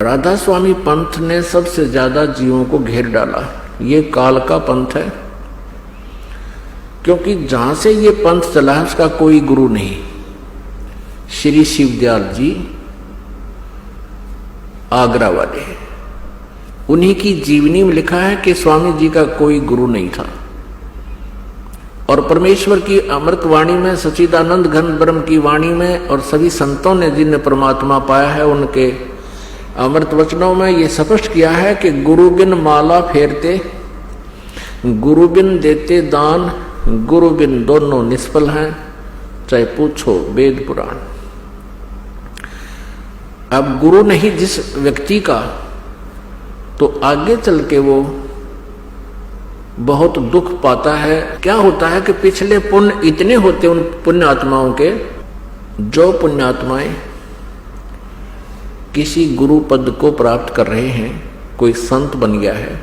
राधा स्वामी पंथ ने सबसे ज्यादा जीवों को घेर डाला। ये काल का पंथ है, क्योंकि जहां से ये पंथ चला है उसका कोई गुरु नहीं। श्री शिवदयाल जी आगरा वाले, उन्हीं की जीवनी में लिखा है कि स्वामी जी का कोई गुरु नहीं था। और परमेश्वर की अमृत वाणी में, सच्चिदानंद घन ब्रह्म की वाणी में और सभी संतों ने जिन्हें परमात्मा पाया है उनके अमृत वचनों में ये स्पष्ट किया है कि गुरु बिन माला फेरते, गुरु बिन देते दान, गुरु बिन दोनों निष्फल हैं, चाहे पूछो वेद पुराण। अब गुरु नहीं जिस व्यक्ति का, तो आगे चल के वो बहुत दुख पाता है। क्या होता है कि पिछले पुण्य इतने होते उन पुण्य आत्माओं के, जो पुण्य आत्माएं किसी गुरु पद को प्राप्त कर रहे हैं, कोई संत बन गया है,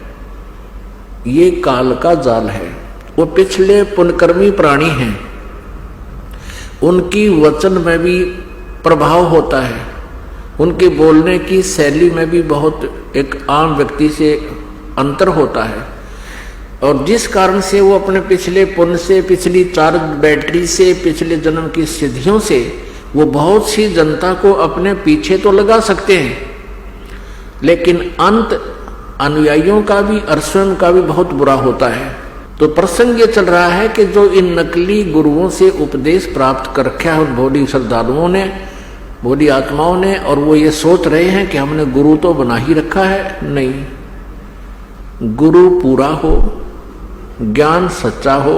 ये काल का जाल है। वो पिछले पुण्यकर्मी प्राणी हैं, उनकी वचन में भी प्रभाव होता है, उनके बोलने की शैली में भी बहुत एक आम व्यक्ति से अंतर होता है। और जिस कारण से वो अपने पिछले पुण्य से, पिछली चार्ज बैटरी से, पिछले जन्म की सिद्धियों से वो बहुत सी जनता को अपने पीछे तो लगा सकते हैं, लेकिन अंत अनुयायियों का भी और स्वयं का भी बहुत बुरा होता है। तो प्रसंग ये चल रहा है कि जो इन नकली गुरुओं से उपदेश प्राप्त कर रखा है उन भोली श्रद्धालुओं ने, भोली आत्माओं ने, और वो ये सोच रहे हैं कि हमने गुरु तो बना ही रखा है। नहीं, गुरु पूरा हो, ज्ञान सच्चा हो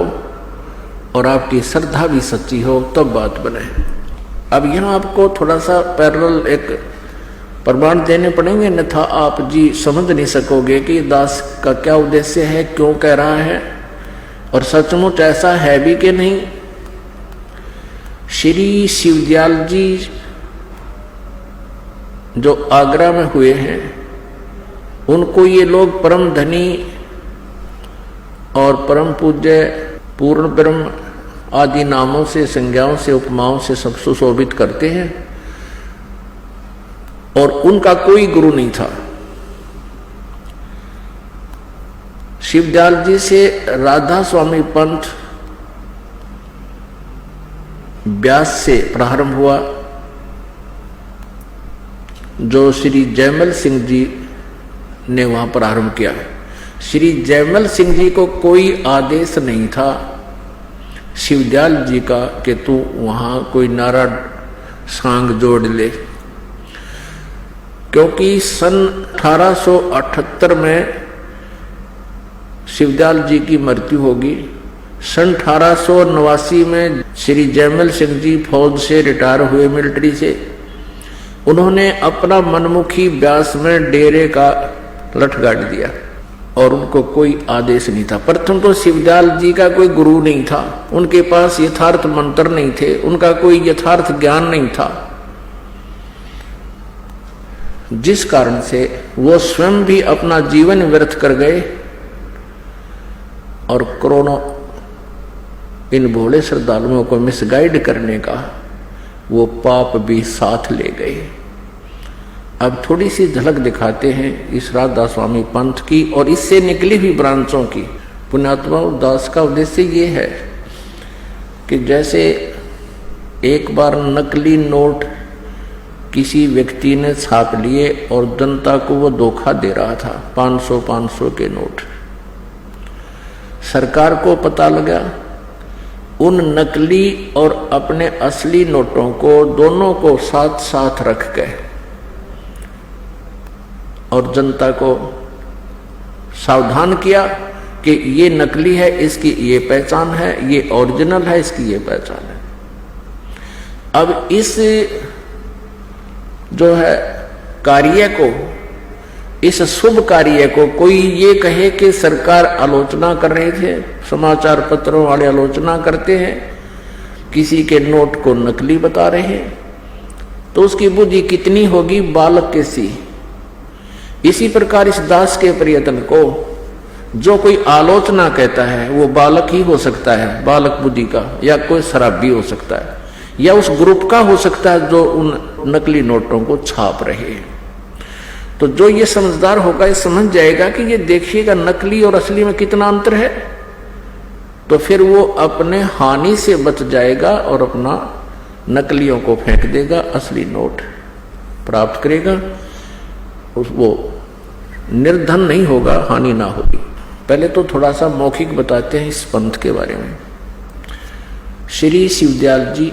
और आपकी श्रद्धा भी सच्ची हो, तब बात बने। अब यहाँ आपको थोड़ा सा पैरेलल एक प्रमाण देने पड़ेंगे, अन्यथा आप जी समझ नहीं सकोगे कि दास का क्या उद्देश्य है, क्यों कह रहा है और सचमुच ऐसा है भी कि नहीं। श्री शिवदयाल जी जो आगरा में हुए हैं, उनको ये लोग परम धनी और परम पूज्य, पूर्ण ब्रह्म आदि नामों से, संज्ञाओं से, उपमाओं से सब सुशोभित करते हैं, और उनका कोई गुरु नहीं था। शिवदयाल जी से राधा स्वामी पंथ व्यास से प्रारंभ हुआ, जो श्री जयमल सिंह जी ने वहां प्रारंभ किया। श्री जयमल सिंह जी को कोई आदेश नहीं था शिवदयाल जी का कि तू वहां कोई नारा सांग जोड़ ले, क्योंकि सन 1878 में शिवदयाल जी की मृत्यु होगी। सन 1889 में श्री जयमल सिंह जी फौज से रिटायर हुए, मिलिट्री से। उन्होंने अपना मनमुखी व्यास में डेरे का लठ गाड़ दिया और उनको कोई आदेश नहीं था। प्रथम तो शिवदयाल जी का कोई गुरु नहीं था, उनके पास यथार्थ मंत्र नहीं थे, उनका कोई यथार्थ ज्ञान नहीं था, जिस कारण से वो स्वयं भी अपना जीवन व्यर्थ कर गए और करोड़ों इन भोले श्रद्धालुओं को मिसगाइड करने का वो पाप भी साथ ले गए। अब थोड़ी सी झलक दिखाते हैं इस राधा स्वामी पंथ की और इससे निकली हुई ब्रांचों की। पुण्यात्मा दास का उद्देश्य ये है कि जैसे एक बार नकली नोट किसी व्यक्ति ने छाप लिए और जनता को वो धोखा दे रहा था, 500 के नोट। सरकार को पता लगा, उन नकली और अपने असली नोटों को दोनों को साथ साथ रख के और जनता को सावधान किया कि ये नकली है, इसकी ये पहचान है, ये ओरिजिनल है, इसकी ये पहचान है। अब इस जो है कार्य को, इस शुभ कार्य को कोई ये कहे कि सरकार आलोचना कर रहे थे, समाचार पत्रों वाले आलोचना करते हैं, किसी के नोट को नकली बता रहे हैं, तो उसकी बुद्धि कितनी होगी बालक के सी। इसी प्रकार इस दास के प्रयत्न को जो कोई आलोचना कहता है वो बालक ही हो सकता है, बालक बुद्धि का, या कोई शराबी हो सकता है, या उस ग्रुप का हो सकता है जो उन नकली नोटों को छाप रहे हैं। तो जो ये समझदार होगा ये समझ जाएगा कि ये देखिएगा नकली और असली में कितना अंतर है, तो फिर वो अपने हानि से बच जाएगा और अपना नकलियों को फेंक देगा, असली नोट प्राप्त करेगा। वो निर्धन नहीं होगा, हानि ना होगी। पहले तो थोड़ा सा मौखिक बताते हैं इस पंथ के बारे में। श्री शिवदयाल जी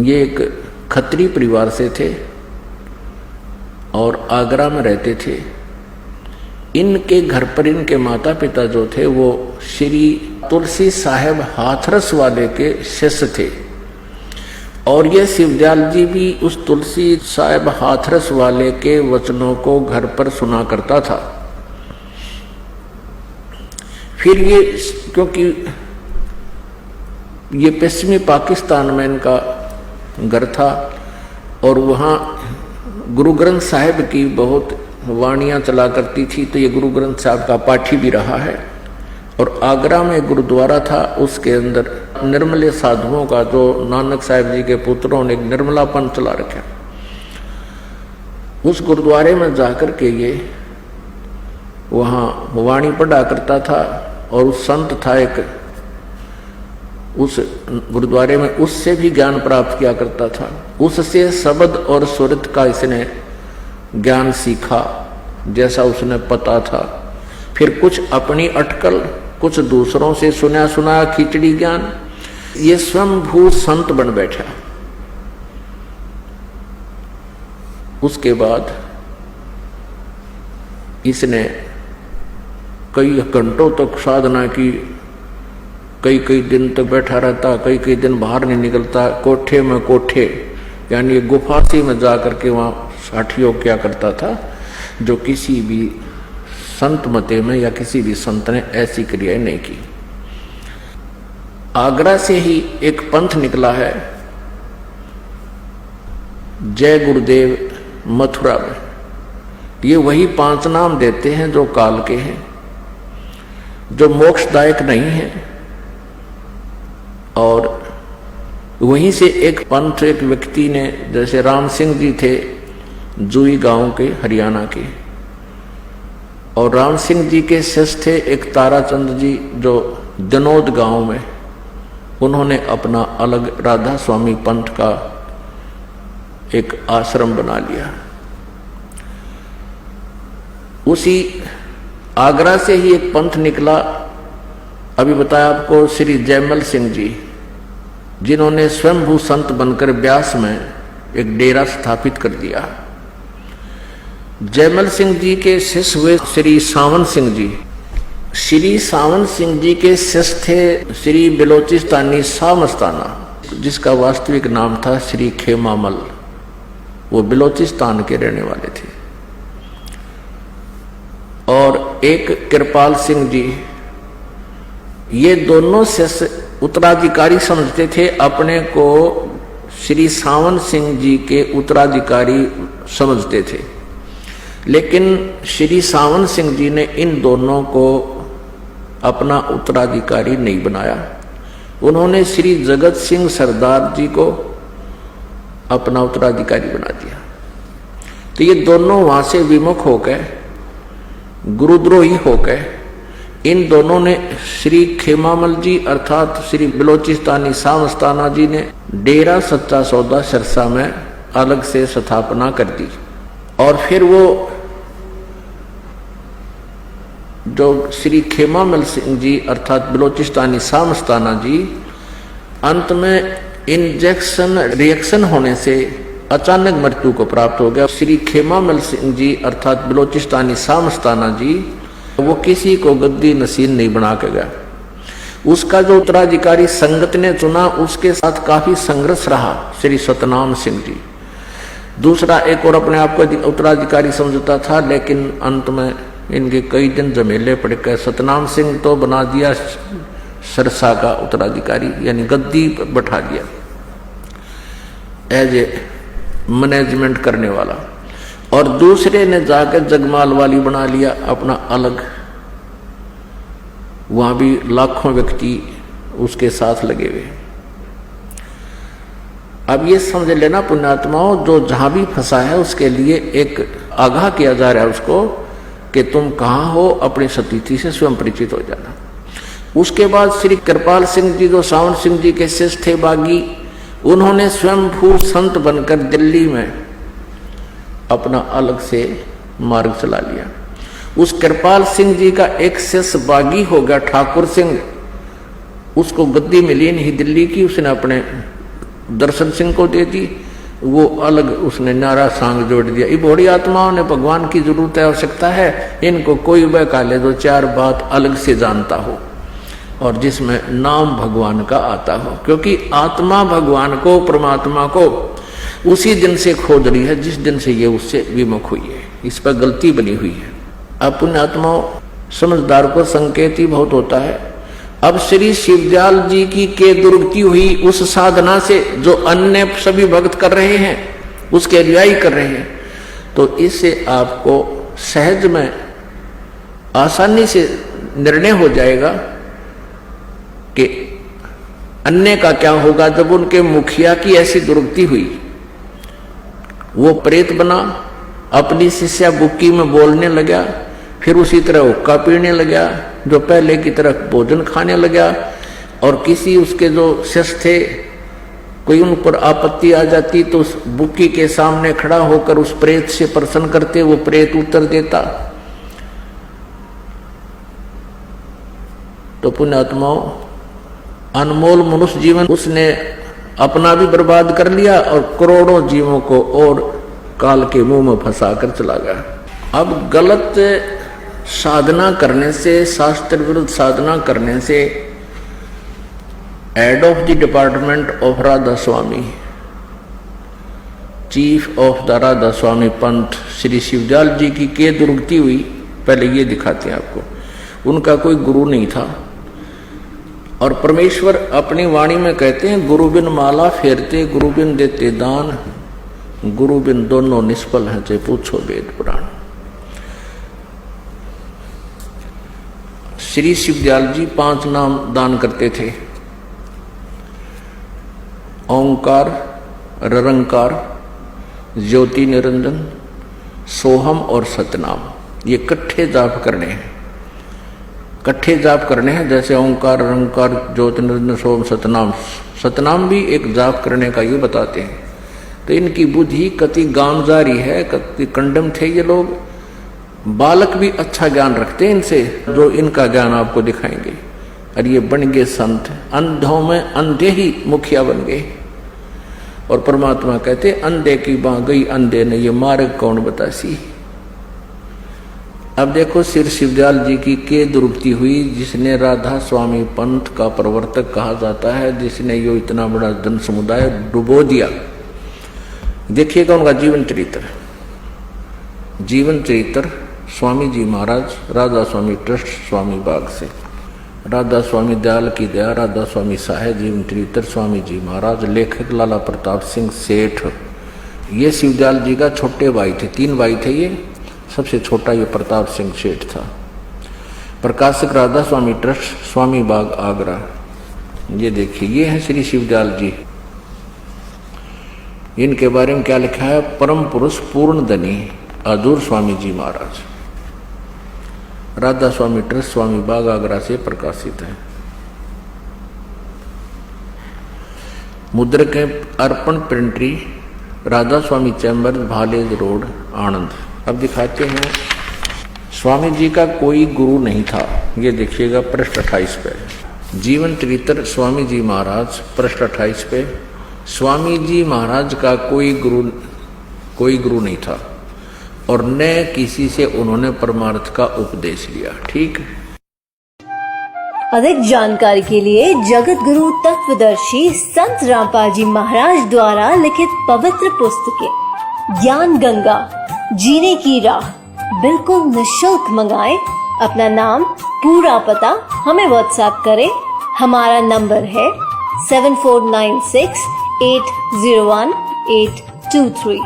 ये एक खत्री परिवार से थे और आगरा में रहते थे। इनके घर पर इनके माता पिता जो थे वो श्री तुलसी साहेब हाथरस वाले के शिष्य थे और ये शिवदयाल जी भी उस तुलसी साहेब हाथरस वाले के वचनों को घर पर सुना करता था। फिर ये क्योंकि ये पश्चिमी पाकिस्तान में इनका घर था और वहाँ गुरु ग्रंथ साहिब की बहुत वाणियाँ चला करती थी, तो ये गुरु ग्रंथ साहिब का पाठी भी रहा है। और आगरा में गुरुद्वारा था, उसके अंदर निर्मले साधुओं का जो नानक साहिब जी के पुत्रों ने एक निर्मलापन चला रखा। उस गुरुद्वारे में जाकर के ये वहाँ वाणी पढ़ा करता था और उस संत था एक उस गुरुद्वारे में, उससे भी ज्ञान प्राप्त किया करता था। उससे शब्द और सुरत का इसने ज्ञान सीखा जैसा उसने पता था। फिर कुछ अपनी अटकल, कुछ दूसरों से सुना सुना खिचड़ी ज्ञान, ये स्वयंभू संत बन बैठा। उसके बाद इसने कई घंटों तक साधना की, कई कई दिन तक बैठा रहता, कई कई दिन बाहर नहीं निकलता। कोठे में कोठे यानी गुफा सी में जाकर के वहाँ साठयोग क्या करता था, जो किसी भी संत मते में या किसी भी संत ने ऐसी क्रियाएं नहीं की। आगरा से ही एक पंथ निकला है जय गुरुदेव मथुरा में। ये वही 5 नाम देते हैं जो काल के हैं, जो मोक्षदायक नहीं है। और वहीं से एक पंथ, एक व्यक्ति ने, जैसे राम सिंह जी थे जुई गांव के, हरियाणा के, और राम सिंह जी के शिष्य थे एक ताराचंद जी जो जनोद गांव में। उन्होंने अपना अलग राधा स्वामी पंथ का एक आश्रम बना लिया। उसी आगरा से ही एक पंथ निकला, अभी बताया आपको, श्री जयमल सिंह जी, जिन्होंने स्वयंभू संत बनकर ब्यास में एक डेरा स्थापित कर दिया। जयमल सिंह जी के शिष्य हुए श्री सावन सिंह जी। श्री सावन सिंह जी के शिष्य थे श्री बिलोचिस्तानी शाह मस्ताना, जिसका वास्तविक नाम था श्री खेमामल। वो बिलोचिस्तान के रहने वाले थे। और एक कृपाल सिंह जी, ये दोनों शिष्य उत्तराधिकारी समझते थे अपने को, श्री सावन सिंह जी के उत्तराधिकारी समझते थे। लेकिन श्री सावन सिंह जी ने इन दोनों को अपना उत्तराधिकारी नहीं बनाया। उन्होंने श्री जगत सिंह सरदार जी को अपना उत्तराधिकारी बना दिया। तो ये दोनों वहां से विमुख हो गए, गुरुद्रोही हो गए। इन दोनों ने, श्री खेमामल जी अर्थात श्री बिलोचिस्तानी शाह मस्ताना जी ने डेरा सच्चा सौदा सिरसा में अलग से स्थापना कर दी। और फिर वो जो श्री खेमामल सिंह जी अर्थात बिलोचिस्तानी शाह मस्ताना जी, अंत में इंजेक्शन रिएक्शन होने से अचानक मृत्यु को प्राप्त हो गया। श्री खेमामल सिंह जी अर्थात बिलोचिस्तानी शाह मस्ताना जी, वो किसी को गद्दी नसीब नहीं बना के गया। उसका जो उत्तराधिकारी संगत ने चुना, उसके साथ काफी संघर्ष रहा श्री सतनाम सिंह जी। दूसरा एक और अपने आप को उत्तराधिकारी समझता था, लेकिन अंत में इनके कई दिन झमेले पड़ गए। सतनाम सिंह तो बना दिया सिरसा का उत्तराधिकारी, यानी गद्दी बैठा दिया एज ए मैनेजमेंट करने वाला। और दूसरे ने जाकर जगमाल वाली बना लिया अपना अलग। वहां भी लाखों व्यक्ति उसके साथ लगे हुए। अब ये समझ लेना पुण्यात्माओं, जो जहां भी फंसा है उसके लिए एक आगाह किया जा रहा है उसको कि तुम कहाँ हो, अपनी सतीथि से स्वयं परिचित हो जाना। उसके बाद श्री कृपाल सिंह जी जो सावन सिंह जी के शिष्य थे बागी, उन्होंने स्वयंभू संत बनकर दिल्ली में अपना अलग से मार्ग चला लिया। उस कृपाल सिंह जी का एक शिष्य बागी हो गया ठाकुर सिंह, उसको गद्दी मिली नहीं दिल्ली की, उसने अपने दर्शन सिंह को दे दी, वो अलग उसने नारा सांग जोड़ दिया। ये बड़ी आत्माओं ने भगवान की जरूरत है, आवश्यकता है, इनको कोई वह काले दो चार बात अलग से जानता हो और जिसमें नाम भगवान का आता हो, क्योंकि आत्मा भगवान को, परमात्मा को उसी दिन से खोज रही है जिस दिन से ये उससे विमुख हुई है, इस पर गलती बनी हुई है। अब पुण्यात्माओं, समझदार को संकेत ही बहुत होता है। अब श्री शिवदयाल जी की के दुर्गति हुई उस साधना से जो अन्य सभी भक्त कर रहे हैं, उसके अनुयायी कर रहे हैं, तो इससे आपको सहज में आसानी से निर्णय हो जाएगा कि अन्य का क्या होगा। जब उनके मुखिया की ऐसी दुर्गति हुई, वो प्रेत बना, अपनी शिष्या बुक्की में बोलने लगा, फिर उसी तरह हुक्का पीने लगा, जो पहले की तरह भोजन खाने लगा, और किसी उसके जो शिष्य थे कोई उन पर आपत्ति आ जाती तो उस बुक्की के सामने खड़ा होकर उस प्रेत से प्रश्न करते, वो प्रेत उत्तर देता। तो पुण्यात्माओं, अनमोल मनुष्य जीवन उसने अपना भी बर्बाद कर लिया और करोड़ों जीवों को और काल के मुंह में फंसा कर चला गया। अब गलत साधना करने से, शास्त्र विरुद्ध साधना करने से head of the department of Radha Swami, chief of the Radha Swami पंथ श्री शिवदयाल जी की के दुर्गति हुई। पहले ये दिखाते हैं आपको, उनका कोई गुरु नहीं था, और परमेश्वर अपनी वाणी में कहते हैं, गुरु बिन माला फेरते, गुरु बिन देते दान, गुरु बिन दोनों निष्फल हैं, चाहे पूछो वेद पुराण। श्री शिवदयाल जी 5 नाम दान करते थे, ओंकार, निरंकार, ज्योति निरंजन, सोहम और सतनाम। ये इकट्ठे जाप करने हैं, इकट्ठे जाप करने हैं, जैसे ओंकार, निरंकार, ज्योति निरंजन, सोहम, सतनाम। सतनाम भी एक जाप करने का ये बताते हैं। तो इनकी बुद्धि कति गांजारी है, कति कंडम थे ये लोग। बालक भी अच्छा ज्ञान रखते हैं इनसे, जो इनका ज्ञान आपको दिखाएंगे। और ये बन गए संत, अंधों में अंधे ही मुखिया बन गए। और परमात्मा कहते, अंधे की बाँ गई अंधे ने, ये मार्ग कौन बतासी। अब देखो श्री शिवदयाल जी की के दुर्गति हुई, जिसने राधा स्वामी पंथ का प्रवर्तक कहा जाता है, जिसने यो इतना बड़ा जन समुदाय डुबो दिया। देखिएगा उनका जीवन चरित्र। जीवन चरित्र स्वामी जी महाराज, राधा स्वामी ट्रस्ट, स्वामी बाग से। राधा स्वामी दयाल की दया, राधा स्वामी साहेब, जीवन चरित्र स्वामी जी महाराज। लेखक लाला प्रताप सिंह सेठ, ये शिवदयाल जी का छोटे भाई थे, 3 भाई थे ये, सबसे छोटा ये प्रताप सिंह सेठ था। प्रकाशक राधा स्वामी ट्रस्ट, स्वामी बाग, आगरा। ये देखिए, ये है श्री शिवदयाल जी। इनके बारे में क्या लिखा है, परम पुरुष पूर्ण धनी आदूर स्वामी जी महाराज। राधा स्वामी ट्रस्ट, स्वामी बाग, आगरा से प्रकाशित है। मुद्रक है अर्पण प्रिंटरी, राधा स्वामी चैम्बर, भालेज रोड, आनंद। अब दिखाते हैं, स्वामी जी का कोई गुरु नहीं था। ये देखिएगा पृष्ठ 28 पे, जीवन चरित्र स्वामी जी महाराज, पृष्ठ 28 पे। स्वामी जी महाराज का कोई गुरु नहीं था, और न किसी से उन्होंने परमार्थ का उपदेश लिया। ठीक। अधिक जानकारी के लिए जगत गुरु तत्वदर्शी संत रामपाल जी महाराज द्वारा लिखित पवित्र पुस्तकें ज्ञान गंगा, जीने की राह बिल्कुल निःशुल्क मंगाएं। अपना नाम, पूरा पता हमें व्हाट्सएप करें। हमारा नंबर है 7496801823।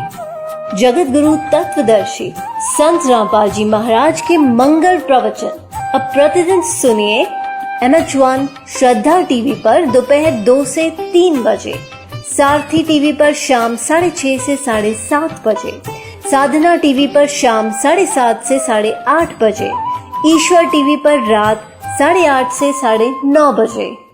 जगत गुरु तत्वदर्शी संत रामपाल जी महाराज के मंगल प्रवचन अब प्रतिदिन सुनिए MH1 श्रद्धा टीवी पर दोपहर 2 से 3 बजे। सारथी टीवी पर शाम 6:30 से 7:30 बजे, साधना टीवी पर शाम 7:30 से 8:30 बजे, ईश्वर टीवी पर रात 8:30 से 9:30 बजे।